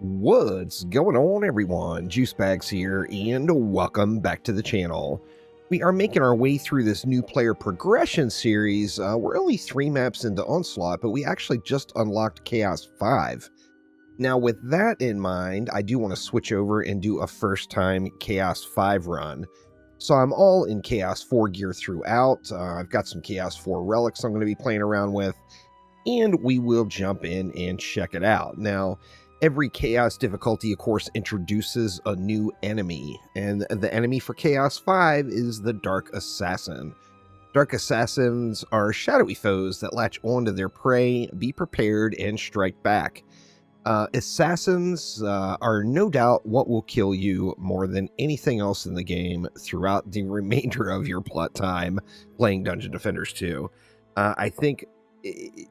What's going on, everyone? Juicebags here, and welcome back to the channel. We are making our way through this new player progression series. We're only 3 maps into Onslaught, but we actually just unlocked Chaos 5. Now, with that in mind, I do want to switch over and do a first-time Chaos 5 run. So I'm all in Chaos 4 gear throughout. I've got some Chaos 4 relics I'm going to be playing around with, and we will jump in and check it out. Now, every Chaos difficulty, of course, introduces a new enemy, and the enemy for Chaos 5 is the Dark Assassin. Dark Assassins are shadowy foes that latch onto their prey, be prepared, and strike back. Assassins are no doubt what will kill you more than anything else in the game throughout the remainder of your plot time playing Dungeon Defenders 2. I think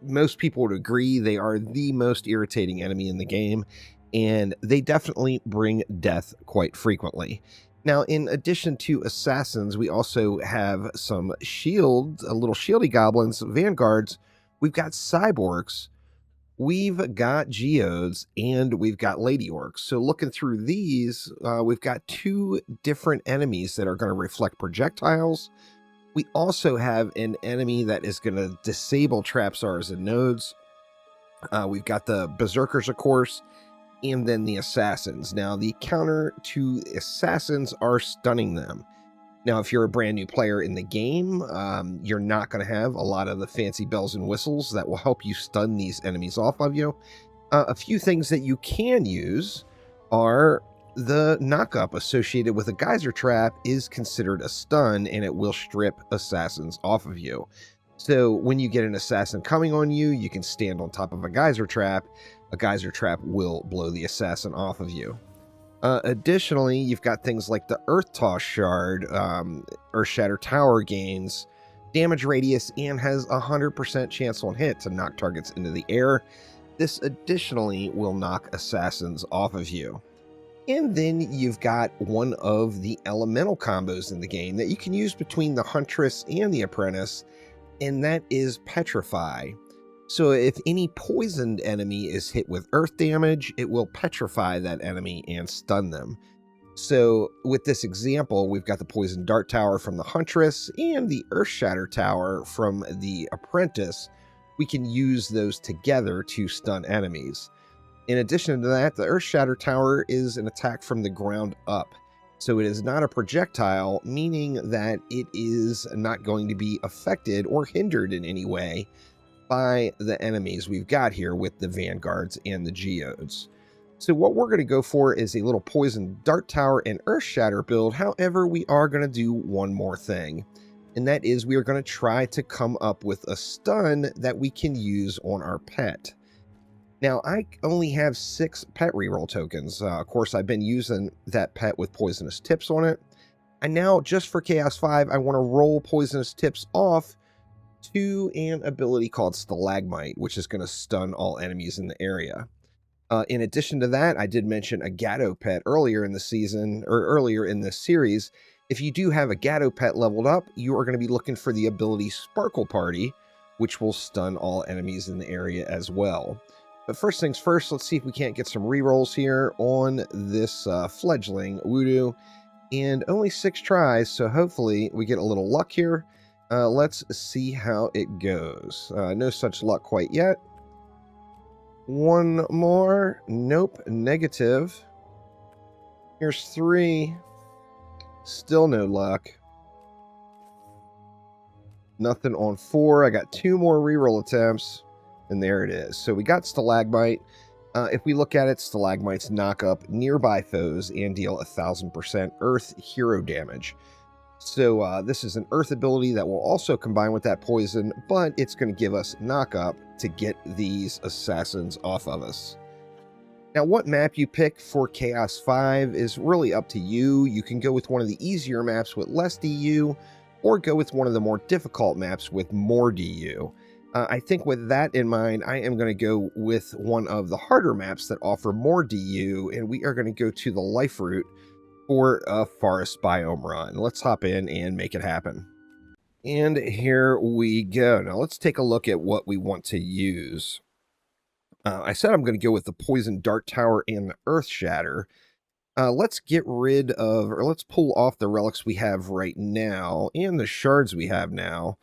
most people would agree they are the most irritating enemy in the game, and they definitely bring death quite frequently. Now, in addition to assassins, we also have some shields, little shieldy goblins, vanguards. We've got cyborgs, we've got geodes, and we've got lady orcs. So looking through these, we've got 2 different enemies that are going to reflect projectiles. We also have an enemy that is going to disable trapstars and nodes. We've got the berserkers, of course, and then the assassins. Now, the counter to assassins are stunning them. Now, if you're a brand new player in the game, you're not going to have a lot of the fancy bells and whistles that will help you stun these enemies off of you. A few things that you can use are the knockup associated with a geyser trap is considered a stun, and it will strip assassins off of you. So when you get an assassin coming on you, you can stand on top of a geyser trap. A geyser trap will blow the assassin off of you. Additionally, you've got things like the Earth Toss Shard. Earth Shatter Tower gains damage radius and has a 100% chance on hit to knock targets into the air. This additionally will knock assassins off of you. And then you've got one of the elemental combos in the game that you can use between the Huntress and the Apprentice, and that is Petrify. So if any poisoned enemy is hit with earth damage, it will petrify that enemy and stun them. So with this example, we've got the Poison Dart Tower from the Huntress and the Earth Shatter Tower from the Apprentice. We can use those together to stun enemies. In addition to that, the Earth Shatter Tower is an attack from the ground up. So it is not a projectile, meaning that it is not going to be affected or hindered in any way by the enemies we've got here with the vanguards and the geodes. So what we're going to go for is a little Poison Dart Tower and Earth Shatter build. However, we are going to do one more thing, and that is we are going to try to come up with a stun that we can use on our pet. Now, I only have 6 pet reroll tokens. Of course, I've been using that pet with poisonous tips on it. And now, just for Chaos 5, I want to roll poisonous tips off to an ability called Stalagmite, which is going to stun all enemies in the area. In addition to that, I did mention a Gatto pet earlier in the season, or earlier in this series. If you do have a Gatto pet leveled up, you are going to be looking for the ability Sparkle Party, which will stun all enemies in the area as well. But first things first, let's see if we can't get some rerolls here on this fledgling Voodoo. And only 6 tries, so hopefully we get a little luck here. Let's see how it goes. No such luck quite yet. One more. Nope, negative. Here's 3. Still no luck. Nothing on 4. I got 2 more reroll attempts. And there it is. So we got Stalagmite. If we look at it, Stalagmites knock up nearby foes and deal 1000% Earth hero damage. So this is an Earth ability that will also combine with that poison, but it's going to give us knock up to get these assassins off of us. Now, what map you pick for Chaos 5 is really up to you. You can go with one of the easier maps with less DU, or go with one of the more difficult maps with more DU. I think with that in mind, I am going to go with one of the harder maps that offer more DU, and we are going to go to the Life Route for a Forest Biome run. Let's hop in and make it happen. And here we go. Now let's take a look at what we want to use. I said I'm going to go with the Poison Dart Tower and the Earth Shatter. Let's get rid of, or let's pull off the relics we have right now and the shards we have now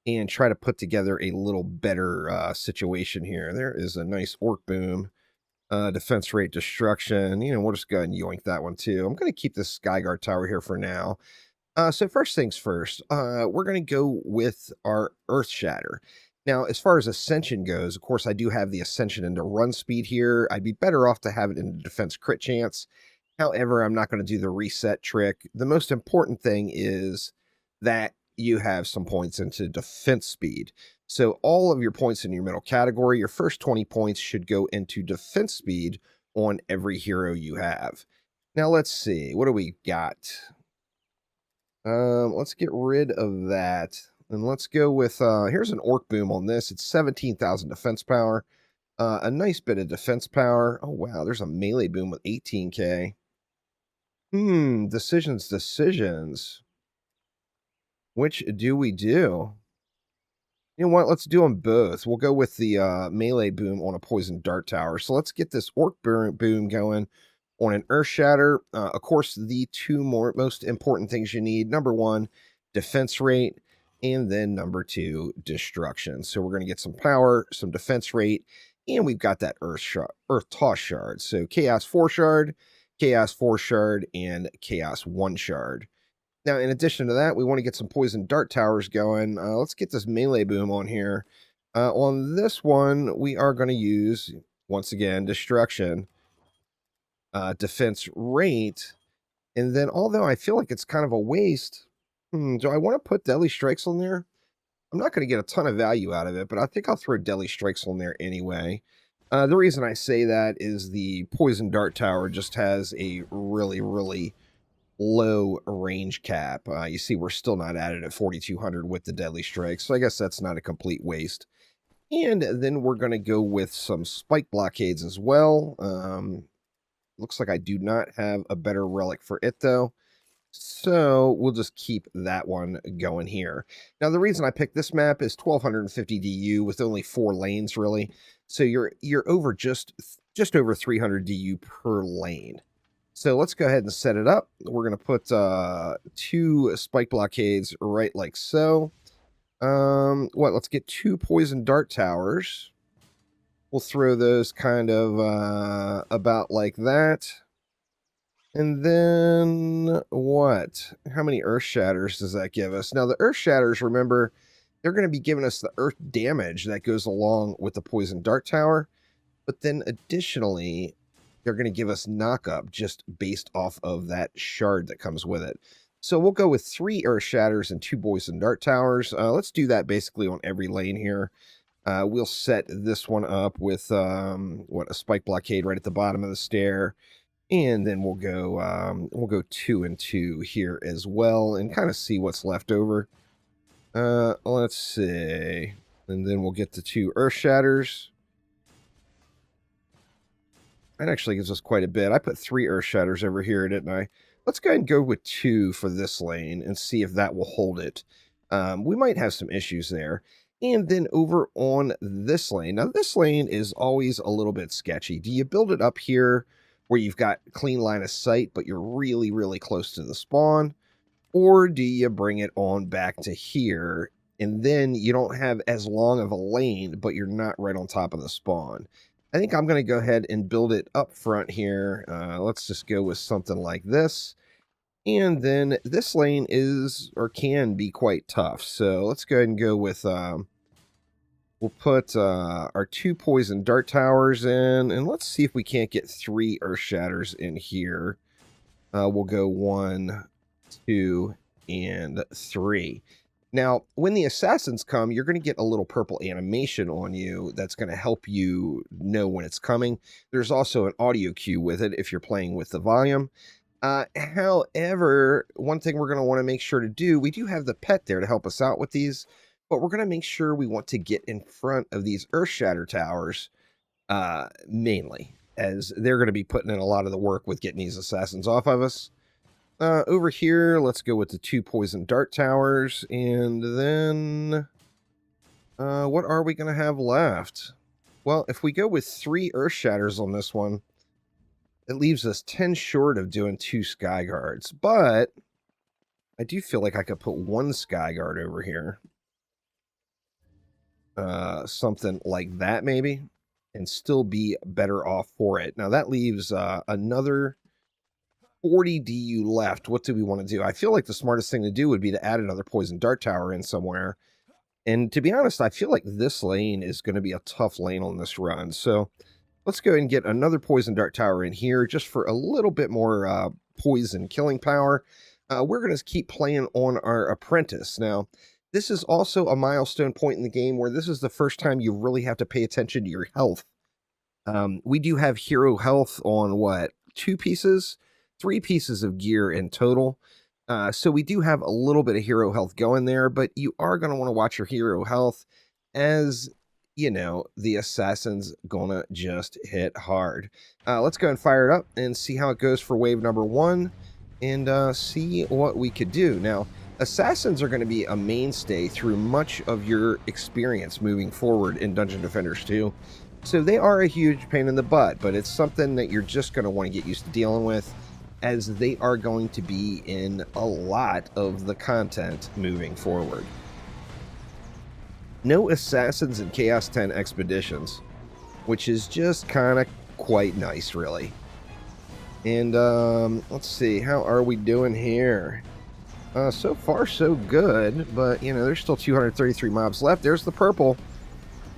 and try to put together a little better situation here. There is a nice Orc Boom, defense rate destruction. We'll just go ahead and yoink that one too. I'm going to keep this Skyguard Tower here for now. So first things first, we're going to go with our Earth Shatter. Now, as far as Ascension goes, of course, I do have the Ascension into run speed here. I'd be better off to have it into defense crit chance. However, I'm not going to do the reset trick. The most important thing is that you have some points into defense speed. So all of your points in your middle category, your first 20 points should go into defense speed on every hero you have. Now, let's see. What do we got? Let's get rid of that. And let's go with, here's an Orc Boom on this. It's 17,000 defense power. A nice bit of defense power. Oh, wow. There's a melee boom with 18k. Decisions. Which do we do? You know what? Let's do them both. We'll go with the melee boom on a Poison Dart Tower. So let's get this Orc Boom going on an Earth Shatter. Of course, the two most important things you need. Number one, defense rate. And then number two, destruction. So we're going to get some power, some defense rate, and we've got that Earth Toss Shard. So Chaos 4 Shard, Chaos 4 Shard, and Chaos 1 Shard. Now, in addition to that, we want to get some Poison Dart Towers going. Let's get this Melee Boom on here. On this one, we are going to use, once again, Destruction, Defense Rate, and then although I feel like it's kind of a waste, do I want to put Deadly Strikes on there? I'm not going to get a ton of value out of it, but I think I'll throw Deadly Strikes on there anyway. The reason I say that is the Poison Dart Tower just has a really, really low range cap. You see, we're still not at it at 4,200 with the Deadly Strikes, so I guess that's not a complete waste. And then we're going to go with some Spike Blockades as well. Looks like I do not have a better relic for it, though. So we'll just keep that one going here. Now, the reason I picked this map is 1,250 DU with only 4 lanes, really. So you're over just over 300 DU per lane. So let's go ahead and set it up. We're going to put 2 Spike Blockades right like so. Let's get 2 Poison Dart Towers. We'll throw those kind of about like that. And then what? How many Earth Shatters does that give us? Now, the Earth Shatters, remember, they're going to be giving us the Earth damage that goes along with the Poison Dart Tower. But then additionally, they're going to give us knock-up just based off of that shard that comes with it. So we'll go with 3 Earth Shatters and 2 Poison Dart Towers. Let's do that basically on every lane here. We'll set this one up with, a Spike Blockade right at the bottom of the stair. And then we'll go 2 and 2 here as well and kind of see what's left over. Let's see. And then we'll get the 2 Earth Shatters. That actually gives us quite a bit. I put 3 Earth Shatters over here, didn't I? Let's go ahead and go with 2 for this lane and see if that will hold it. We might have some issues there. And then over on this lane. Now, this lane is always a little bit sketchy. Do you build it up here where you've got clean line of sight, but you're really, really close to the spawn? Or do you bring it on back to here, and then you don't have as long of a lane, but you're not right on top of the spawn? I think I'm going to go ahead and build it up front here. Let's just go with something like this. And then this lane is, or can be, quite tough. So let's go ahead and go with, we'll put our 2 Poison Dart Towers in, and let's see if we can't get 3 Earth Shatters in here. We'll go 1, 2, and 3. Now, when the assassins come, you're going to get a little purple animation on you that's going to help you know when it's coming. There's also an audio cue with it if you're playing with the volume. However, one thing we're going to want to make sure to do, we do have the pet there to help us out with these, but we're going to make sure we want to get in front of these Earth Shatter Towers, mainly, as they're going to be putting in a lot of the work with getting these assassins off of us. Over here, let's go with the 2 Poison Dart Towers, and then what are we going to have left? Well, if we go with 3 Earth Shatters on this one, it leaves us 10 short of doing 2 Sky Guards. But I do feel like I could put 1 Sky Guard over here. Something like that, maybe, and still be better off for it. Now, that leaves another 40 DU left. What do we want to do? I feel like the smartest thing to do would be to add another Poison Dart Tower in somewhere. And to be honest, I feel like this lane is going to be a tough lane on this run. So let's go ahead and get another Poison Dart Tower in here just for a little bit more poison killing power. We're going to keep playing on our Apprentice. Now, this is also a milestone point in the game where this is the first time you really have to pay attention to your health. We do have hero health on, what, 2 pieces? 3 pieces of gear in total. So we do have a little bit of hero health going there, but you are going to want to watch your hero health as, you know, the assassin's gonna just hit hard. Let's go and fire it up and see how it goes for wave number 1 and see what we could do. Now, assassins are going to be a mainstay through much of your experience moving forward in Dungeon Defenders 2. So they are a huge pain in the butt, but it's something that you're just going to want to get used to dealing with, as they are going to be in a lot of the content moving forward. No assassins in Chaos 10 expeditions, which is just kind of quite nice, really. And let's see, how are we doing here? So far, so good, but, you know, there's still 233 mobs left. There's the purple.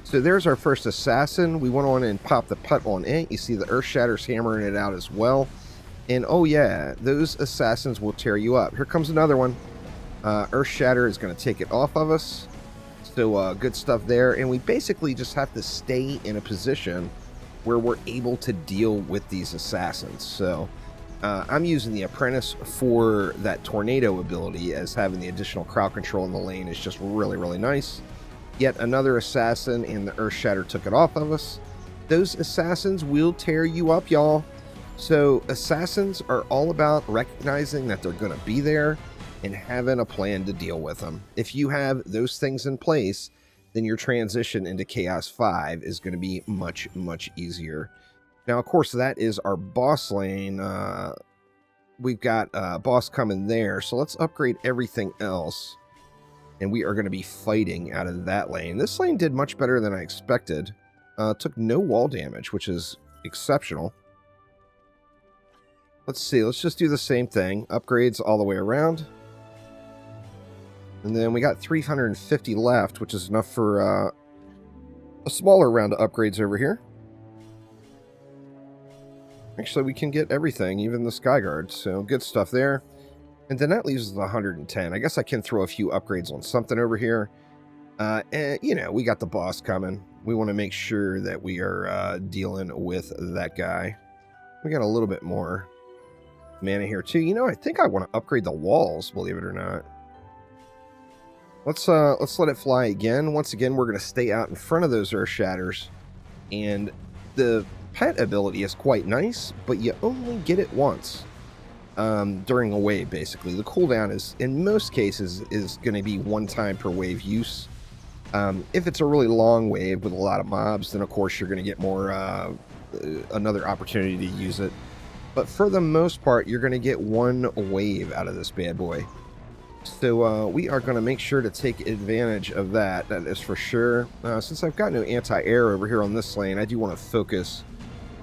So there's our first assassin. We went on and popped the putt on it. You see the Earth Shatters hammering it out as well. And oh yeah, those assassins will tear you up. Here comes another one. Earth Shatter is going to take it off of us. So good stuff there. And we basically just have to stay in a position where we're able to deal with these assassins. So I'm using the Apprentice for that tornado ability, as having the additional crowd control in the lane is just really, really nice. Yet another assassin, and the Earth Shatter took it off of us. Those assassins will tear you up, y'all. So assassins are all about recognizing that they're going to be there and having a plan to deal with them. If you have those things in place, then your transition into Chaos 5 is going to be much, much easier. Now, of course, that is our boss lane. We've got a boss coming there, so let's upgrade everything else. And we are going to be fighting out of that lane. This lane did much better than I expected. Took no wall damage, which is exceptional. Let's see, let's just do the same thing. Upgrades all the way around. And then we got 350 left, which is enough for a smaller round of upgrades over here. Actually, we can get everything, even the Sky Guards, so good stuff there. And then that leaves us 110. I guess I can throw a few upgrades on something over here. And, you know, we got the boss coming. We want to make sure that we are dealing with that guy. We got a little bit more mana here too. You know, I think I want to upgrade the walls, believe it or not. Let's let it fly again. Once again, we're going to stay out in front of those Earth Shatters. And the pet ability is quite nice, but you only get it once during a wave, basically. The cooldown is, in most cases, is going to be 1 time per wave use. If it's a really long wave with a lot of mobs, then of course you're going to get more another opportunity to use it. But for the most part, you're going to get 1 wave out of this bad boy. So we are going to make sure to take advantage of that. That is for sure. Since I've got no anti-air over here on this lane, I do want to focus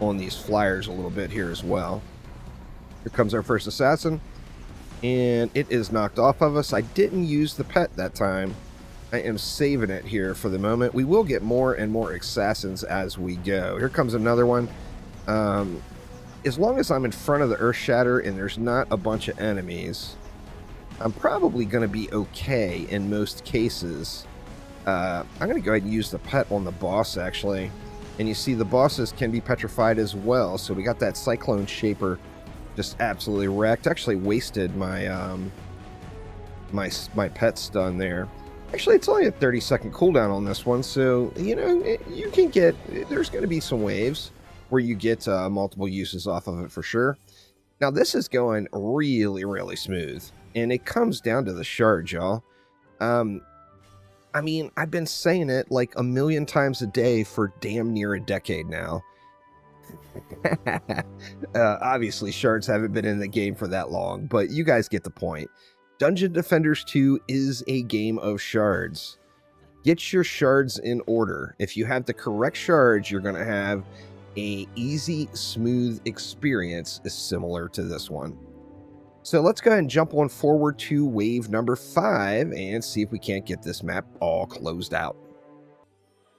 on these flyers a little bit here as well. Here comes our first assassin. And it is knocked off of us. I didn't use the pet that time. I am saving it here for the moment. We will get more and more assassins as we go. Here comes another one. As long as I'm in front of the Earth Shatter and there's not a bunch of enemies, I'm probably going to be okay in most cases. I'm going to go ahead and use the pet on the boss, actually. And you see the bosses can be petrified as well. So we got that Cyclone Shaper just absolutely wrecked. Actually wasted my my pet stun there. Actually, it's only a 30-second cooldown on this one. So, you know, you can get... There's going to be some waves where you get multiple uses off of it for sure. Now, this is going really, really smooth. And it comes down to the shards, y'all. I mean, I've been saying it like a million times a day for damn near a decade now. Obviously, shards haven't been in the game for that long, but you guys get the point. Dungeon Defenders 2 is a game of shards. Get your shards in order. If you have the correct shards, you're going to have a easy, smooth experience similar to this one. So let's go ahead and jump on forward to wave number 5 and see if we can't get this map all closed out.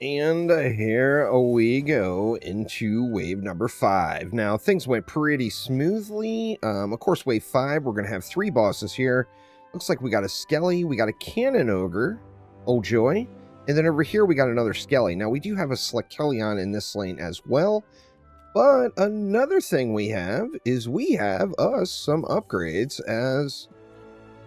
And here we go into wave number 5. Now, things went pretty smoothly. Of course, wave 5, we're going to have 3 bosses here. Looks like we got a Skelly, we got a Cannon Ogre, oh joy, and then over here we got another Skelly. Now, we do have a Slekelion in this lane as well, but another thing we have is we have some upgrades as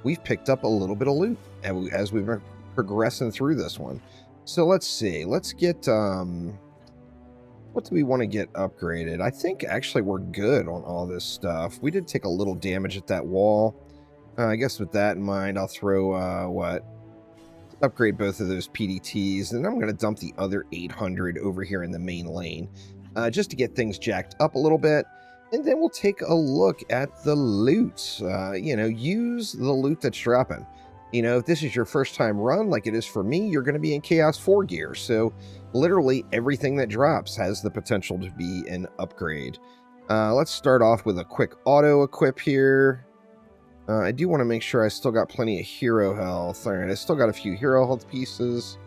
we've picked up a little bit of loot as we've been progressing through this one. So let's see. Let's get, what do we want to get upgraded? I think actually we're good on all this stuff. We did take a little damage at that wall. I guess with that in mind, I'll throw, upgrade both of those PDTs, and I'm going to dump the other 800 over here in the main lane, just to get things jacked up a little bit. And then we'll take a look at the loot. You know, use the loot that's dropping. You know, if this is your first time run, like it is for me, you're going to be in Chaos 4 gear. So literally everything that drops has the potential to be an upgrade. Let's start off with a quick auto equip here. I do want to make sure I still got plenty of hero health. All right, I still got a few hero health pieces.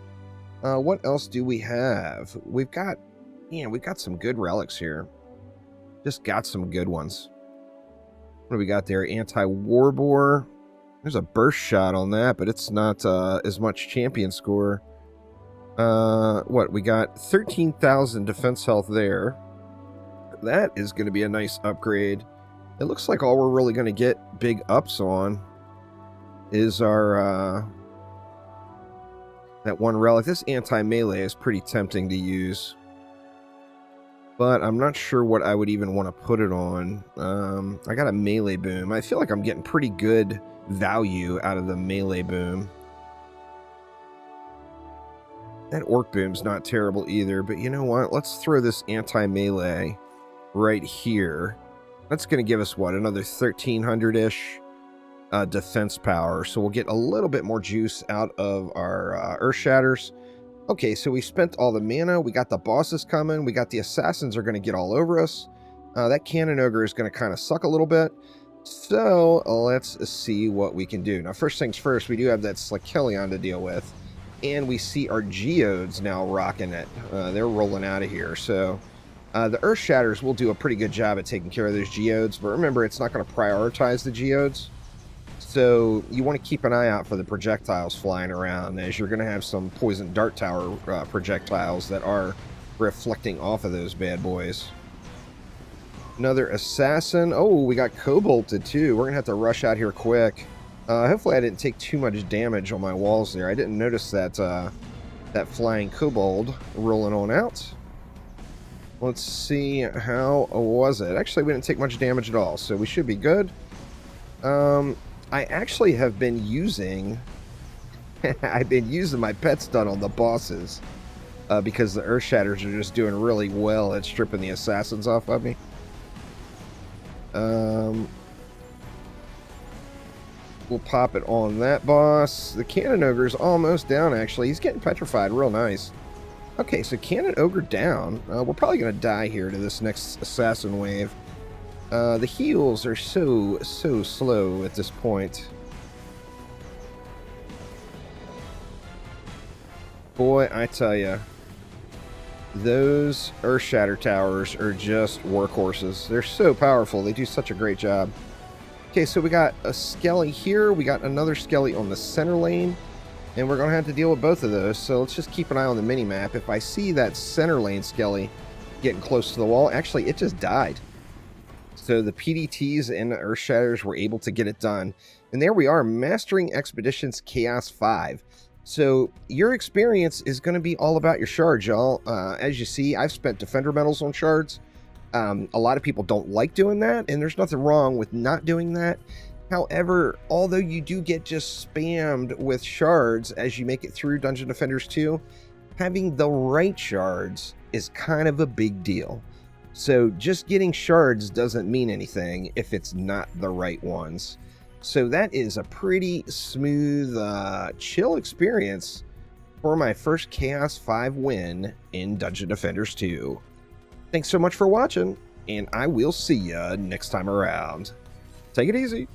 What else do we have? We've got some good relics here. Just got some good ones. What do we got there? Anti-Warbore. There's a burst shot on that, but it's not as much champion score. What? We got 13,000 defense health there. That is going to be a nice upgrade. It looks like all we're really going to get big ups on is our that one relic. This anti-melee is pretty tempting to use, but I'm not sure what I would even want to put it on. I got a melee boom. I feel like I'm getting pretty good value out of the melee boom. That orc boom's not terrible either, but you know what? Let's throw this anti-melee right here. That's going to give us, what, another 1,300-ish defense power. So we'll get a little bit more juice out of our Earth Shatters. Okay, so we spent all the mana. We got the bosses coming. We got the assassins are going to get all over us. That Cannon Ogre is going to kind of suck a little bit. So let's see what we can do. Now, first things first, we do have that Slekelion to deal with. And we see our Geodes now rocking it. They're rolling out of here. So the Earth Shatters will do a pretty good job at taking care of those Geodes, but remember, it's not going to prioritize the Geodes. So you want to keep an eye out for the projectiles flying around, as you're going to have some Poison Dart Tower projectiles that are reflecting off of those bad boys. Another Assassin. Oh, we got Kobolted too. We're going to have to rush out here quick. Hopefully I didn't take too much damage on my walls there. I didn't notice that, that flying Kobold rolling on out. Let's see, how was it? Actually, we didn't take much damage at all, so we should be good. I actually have been using... I've been using my pet stun on the bosses, because the Earth Shatters are just doing really well at stripping the assassins off of me. We'll pop it on that boss. The Cannon Ogre's almost down, actually. He's getting petrified real nice. Okay, so Cannon Ogre down. We're probably going to die here to this next assassin wave. The heals are so slow at this point. Boy, I tell ya, those Earth Shatter towers are just workhorses. They're so powerful. They do such a great job. Okay, so we got a Skelly here. We got another Skelly on the center lane. And we're going to have to deal with both of those. So let's just keep an eye on the mini-map. If I see that center lane Skelly getting close to the wall, actually, it just died. So the PDTs and the Earth Shatters were able to get it done. And there we are, Mastering Expeditions Chaos 5. So your experience is going to be all about your shards, y'all. As you see, I've spent Defender medals on shards. A lot of people don't like doing that, and there's nothing wrong with not doing that. However, although you do get just spammed with shards as you make it through Dungeon Defenders 2, having the right shards is kind of a big deal. So just getting shards doesn't mean anything if it's not the right ones. So that is a pretty smooth, chill experience for my first Chaos 5 win in Dungeon Defenders 2. Thanks so much for watching, and I will see ya next time around. Take it easy.